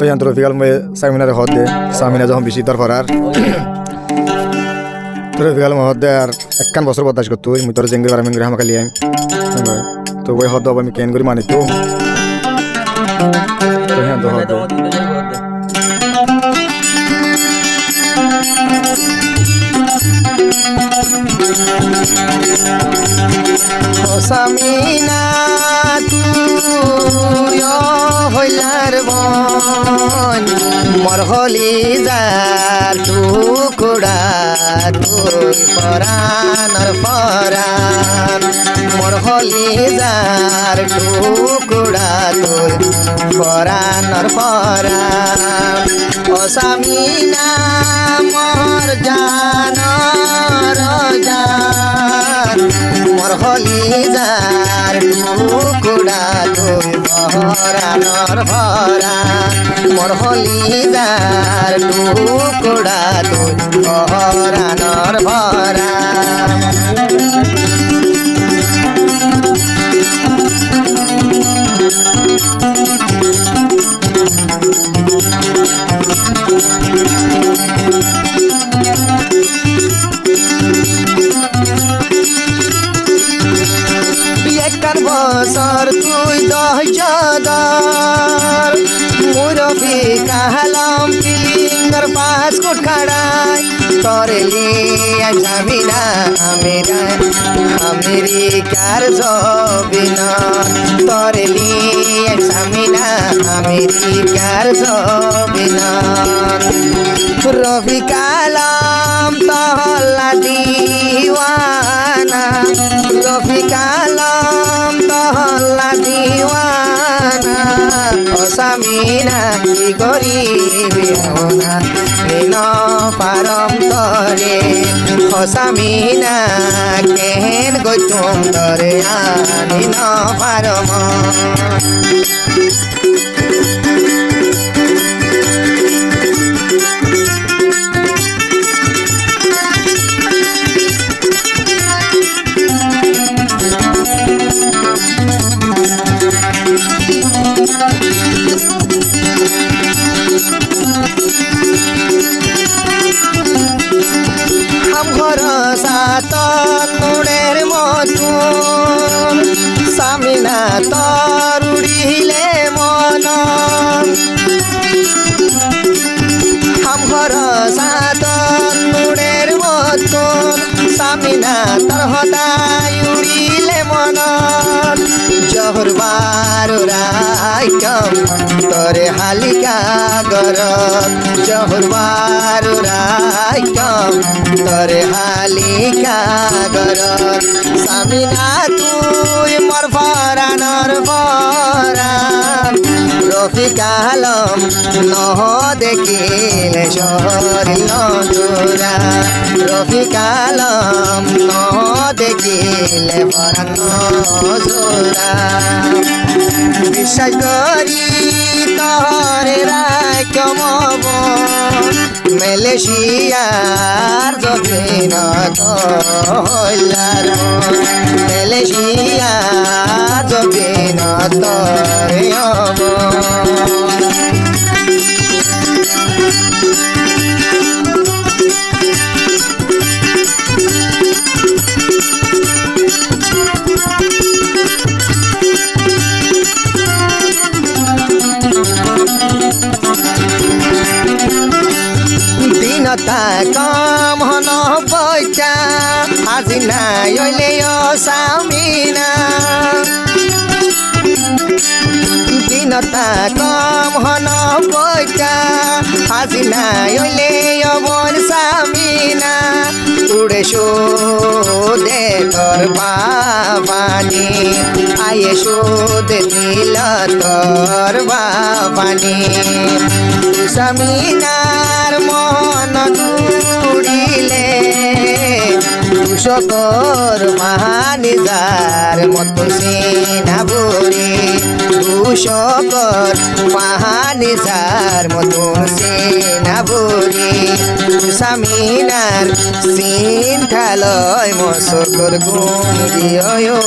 ইয়ান রফিকাল মই সামিনারে হদ দে সামিনা যখন বেশি দরকার রফিকাল মহদ দে আর একখান বছর বদাস করতো মুই তোর জেঙ্গি বারামিন করে হামাকালি আইম তো ওই হদ আমি কেন করে মানি তো হ্যাঁ তো হদ সামিনা তুই হইলার বন মর হলি যার টুকুড়া তুই পরাণর পরাণ মর হলি যার টুকুড়া তুই পরাণর পরাণ ও সামিনা মর জানর জান মর হলি যার টুকুড়া তুই পরাণর পরাণ মর হলি যার টুকুড়া তুই পরাণর পরাণ একখান বছর তুই দহজদার মুরবি কাহালাম পিলিঙ্গর পাঁচ কোট খাড়াই করেলি জামিনা আমেরিকার জবিনা করেলি জামিনা আমেরিকার জবিনা রবি কালাম তহল্লা দিওয়ানা রবি কালাম তহল্লা দিওয়ানা ও সামিনা কি করিবি না নিন পারম তরে ও সামিনা কেন গতুম তরে নিন পারম ঘর সাত নুড়ের মতন সামিনা তর উড়িলে মন ঘর সাত নুড়ের মতন সামিনা তর হদাই উড়িলে মন জহর বার রাইকম তরে হালিকা গরত জহর বার রাইকম তরে হালিকা গরত সামিনা তুই মর পরাণর পরাণ রফিক আলম নহ দেখিলে শহরিল জোড়া রফিক আলম নহ দেখিলে পরাণ জোড়া বিশ্বাস করি তহরে রায় কমব মালয়েশিয়ার জবিন তহলার মালয়েশিয়ার জবিন তহব দিনতা কম হন বইটা আজি নাই ওইলে সামিনা দিনতা কম হন বইটা আজি নাই ওইলে বন সামিনা উড়ে দে তোর বাবানি আয়ে দে দিল তোর বাবানি সামিনার মন দুড়িলে দুশকর মহানিজার মত সেনা ভরে দুশকর মহানিজার মত সেনা ভরে সামিনার সিন ঠালয় মশকর গুম দিয়ে